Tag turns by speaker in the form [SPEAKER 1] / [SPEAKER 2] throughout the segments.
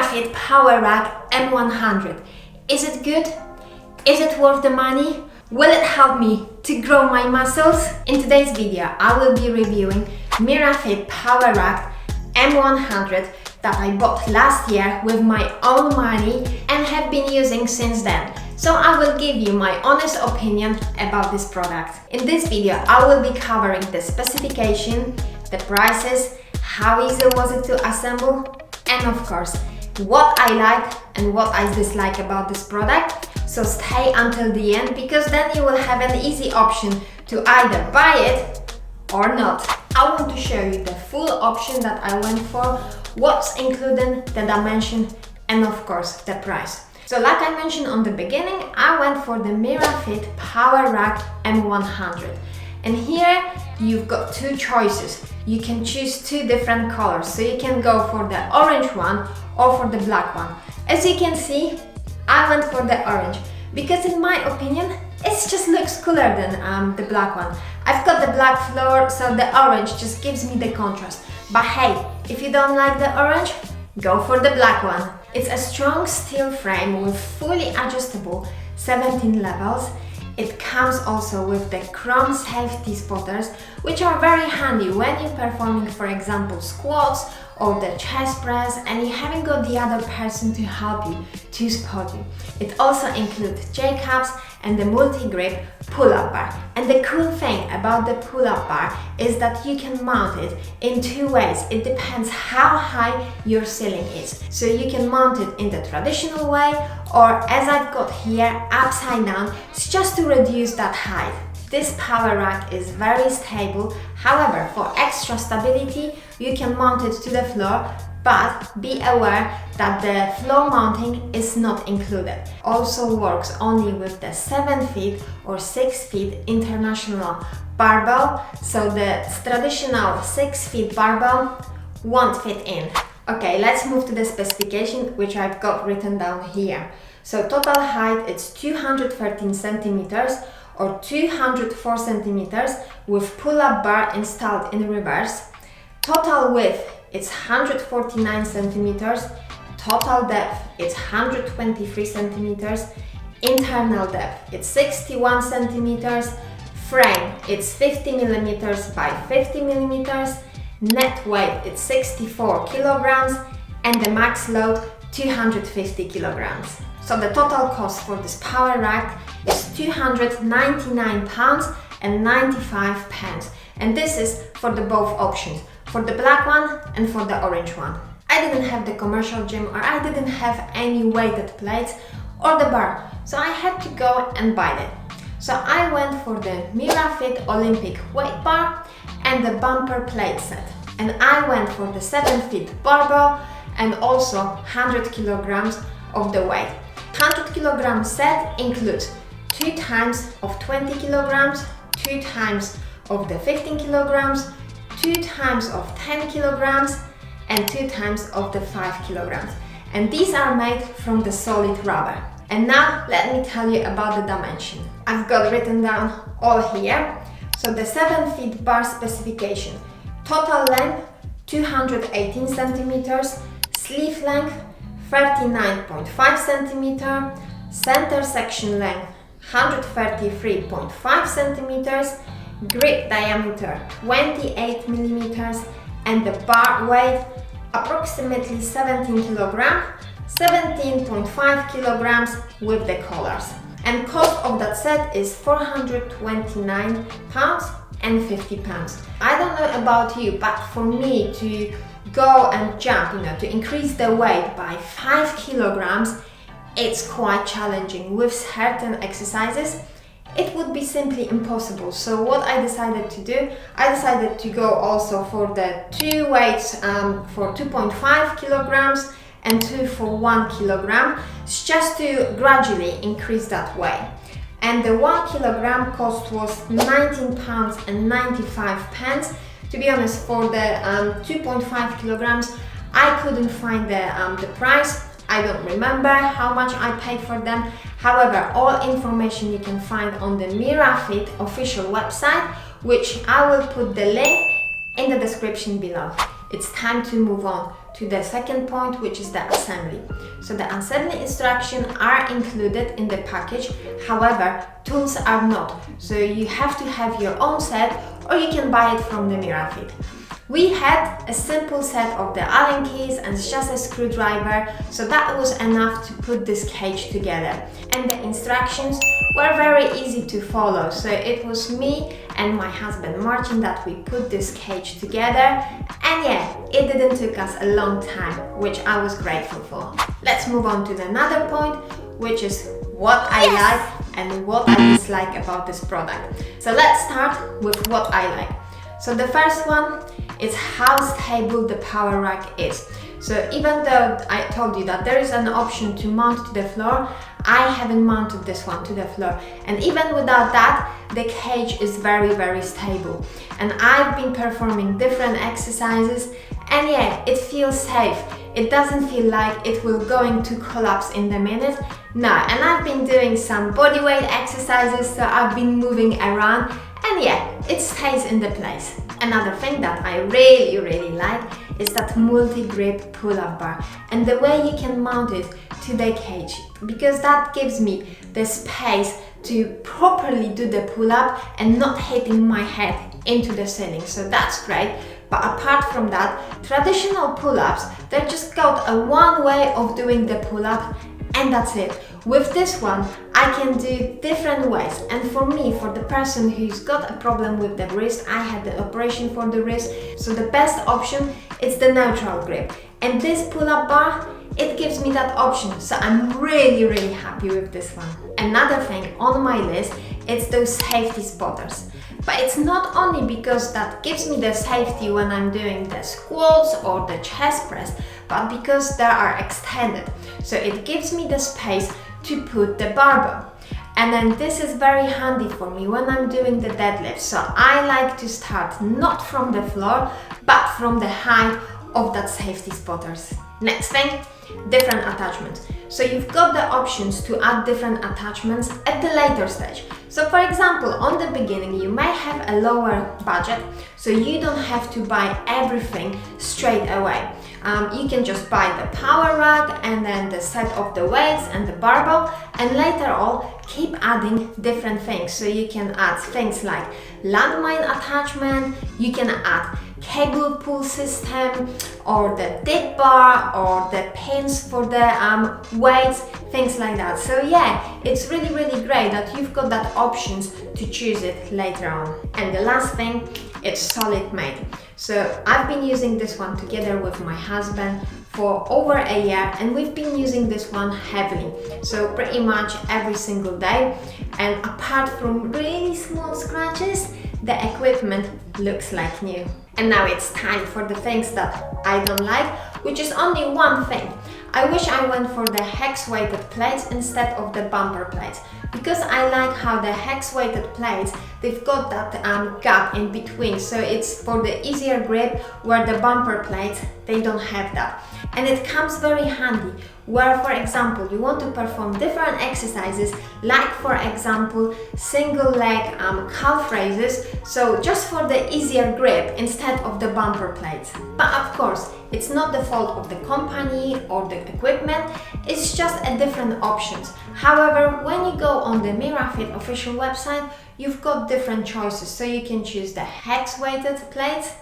[SPEAKER 1] Mirafit Power Rack M100. Is it good? Is it worth the money? Will it help me to grow my muscles? In today's video, I will be reviewing Mirafit Power Rack M100 that I bought last year with my own money and have been using since then. So I will give you my honest opinion about this product. In this video, I will be covering the specification, the prices, how easy was it to assemble, and of course, what I like and what I dislike about this product. So stay until the end, because then you will have an easy option to either buy it or not. I want to show you the full option that I went for, what's included, the dimension, and of course the price. So like I mentioned on the beginning, I went for the Mirafit Power Rack M100. And here you've got two choices. You can choose two different colors. So you can go for the orange one or for the black one. As you can see, I went for the orange because in my opinion, it just looks cooler than the black one. I've got the black floor, so the orange just gives me the contrast. But hey, if you don't like the orange, go for the black one. It's a strong steel frame with fully adjustable 17 levels. It comes also with the chrome safety spotters, which are very handy when you're performing, for example, squats or the chest press and you haven't got the other person to help you to spot you. It also includes J-cups and the multi-grip pull-up bar. And the cool thing about the pull-up bar is that you can mount it in two ways. It depends how high your ceiling is. So you can mount it in the traditional way, or as I've got here, upside down, it's just to reduce that height. This power rack is very stable. However, for extra stability, you can mount it to the floor, but be aware that the floor mounting is not included. Also works only with the 7 feet or 6 feet international barbell, so the traditional 6 feet barbell won't fit in. Okay, let's move to the specification, which I've got written down here. So total height is 213 centimeters or 204 centimeters with pull-up bar installed in reverse. Total width is 149 centimeters. Total depth is 123 centimeters. Internal depth is 61 centimeters. Frame is 50 millimeters by 50 millimeters. Net weight is 64 kilograms and the max load 250 kilograms. So the total cost for this power rack is £299 and 95 pence. And this is for the both options, for the black one and for the orange one. I didn't have the commercial gym, or I didn't have any weighted plates or the bar, so I had to go and buy it. So I went for the Mirafit Olympic weight bar and the bumper plate set. And I went for the 7 feet barbell and also 100 kilograms of the weight. 100 kilogram set includes 2 times of 20 kilograms, 2 times of the 15 kilograms, 2 times of 10 kilograms, and 2 times of the 5 kilograms. And these are made from the solid rubber. And now let me tell you about the dimension. I've got written down all here. So the 7 feet bar specification. Total length 218 centimeters, sleeve length 39.5 centimeter, center section length 133.5 centimeters, grip diameter 28 millimeters, and the bar weight approximately 17 kilograms, 17.5 kilograms with the collars. And cost of that set is £429 and 50 pounds. I don't know about you, but for me to go and jump, to increase the weight by 5 kilograms, it's quite challenging. With certain exercises, it would be simply impossible. So what I decided to do, I decided to go also for the two weights for 2.5 kilograms and 2 for 1 kilogram, just to gradually increase that weight. And the 1 kilogram cost was £19 and 95 pence. To be honest, for the 2.5 kilograms, I couldn't find the price. I don't remember how much I paid for them. However, all information you can find on the Mirafit official website, which I will put the link in the description below. It's time to move on to the second point, which is the assembly. So the assembly instructions are included in the package, however, tools are not. So you have to have your own set, or you can buy it from the Mirafit. We had a simple set of the Allen keys and just a screwdriver, so that was enough to put this cage together. And the instructions were very easy to follow, so it was me and my husband Martin that we put this cage together, and yeah, it didn't take us a long time, which I was grateful for. Let's move on to another point, which is what I like and what I dislike about this product. So let's start with what I like. So the first one is how stable the power rack is. So even though I told you that there is an option to mount to the floor, I haven't mounted this one to the floor. And even without that, the cage is very stable. And I've been performing different exercises, and yeah, it feels safe. It doesn't feel like it will going to collapse in the minute. No, and I've been doing some bodyweight exercises, so I've been moving around, and yeah, it stays in the place. Another thing that I really like is that multi-grip pull-up bar and the way you can mount it to the cage, because that gives me the space to properly do the pull-up and not hitting my head into the ceiling, so that's great. But apart from that, traditional pull-ups, they just got a one way of doing the pull-up, and that's it. With this one, I can do different ways, and for me, for the person who's got a problem with the wrist, I had the operation for the wrist, so the best option is the neutral grip. And this pull-up bar, it gives me that option, so I'm really happy with this one. Another thing on my list is those safety spotters. But it's not only because that gives me the safety when I'm doing the squats or the chest press, but because they are extended. So it gives me the space to put the barbell. And then this is very handy for me when I'm doing the deadlift. So I like to start not from the floor, but from the height of that safety spotters. Next thing, different attachments. So you've got the options to add different attachments at the later stage. So for example, on the beginning, you may have a lower budget, so you don't have to buy everything straight away. You can just buy the power rack and then the set of the weights and the barbell, and later on keep adding different things. So you can add things like landmine attachment, you can add cable pull system, or the dip bar, or the pins for the weights, things like that. So yeah, it's really great that you've got that options to choose it later on. And the last thing, it's solid made. So I've been using this one together with my husband for over a year, and we've been using this one heavily, so pretty much every single day. And apart from really small scratches, the equipment looks like new. And now it's time for the things that I don't like, which is only one thing. I wish I went for the hex weighted plates instead of the bumper plates, because I like how the hex weighted plates, they've got that gap in between, so it's for the easier grip, where the bumper plates, they don't have that. And it comes very handy where, for example, you want to perform different exercises, like for example single leg calf raises, so just for the easier grip instead of the bumper plates. But of course, it's not the fault of the company or the equipment, it's just a different options. However, when you go on the Mirafit official website, you've got different choices, so you can choose the hex weighted plates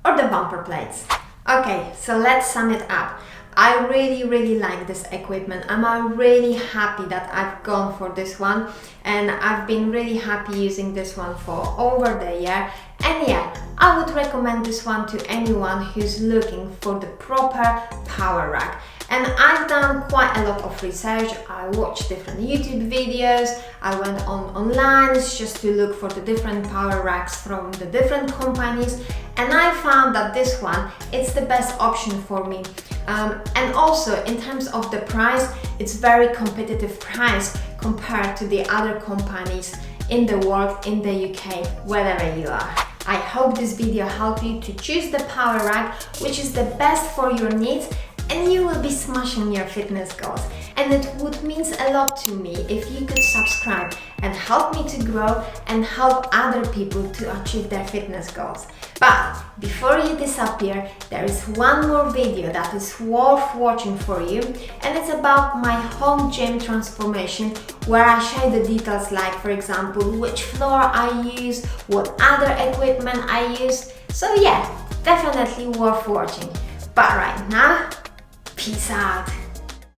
[SPEAKER 1] or the bumper plates. Okay, so let's sum it up. I really like this equipment. I'm really happy that I've gone for this one, and I've been really happy using this one for over the year. And yeah, I would recommend this one to anyone who's looking for the proper power rack. And I've done quite a lot of research. I watched different YouTube videos, I went online just to look for the different power racks from the different companies, and I found that this one, it's the best option for me. And also in terms of the price, it's very competitive price compared to the other companies in the world, in the UK, wherever you are. I hope this video helped you to choose the power rack, which is the best for your needs, and you will be smashing your fitness goals. And it would mean a lot to me if you could subscribe and help me to grow and help other people to achieve their fitness goals. But before you disappear, there is one more video that is worth watching for you, and it's about my home gym transformation, where I share the details, like for example which floor I use, what other equipment I use. So yeah, definitely worth watching. But right now, peace out.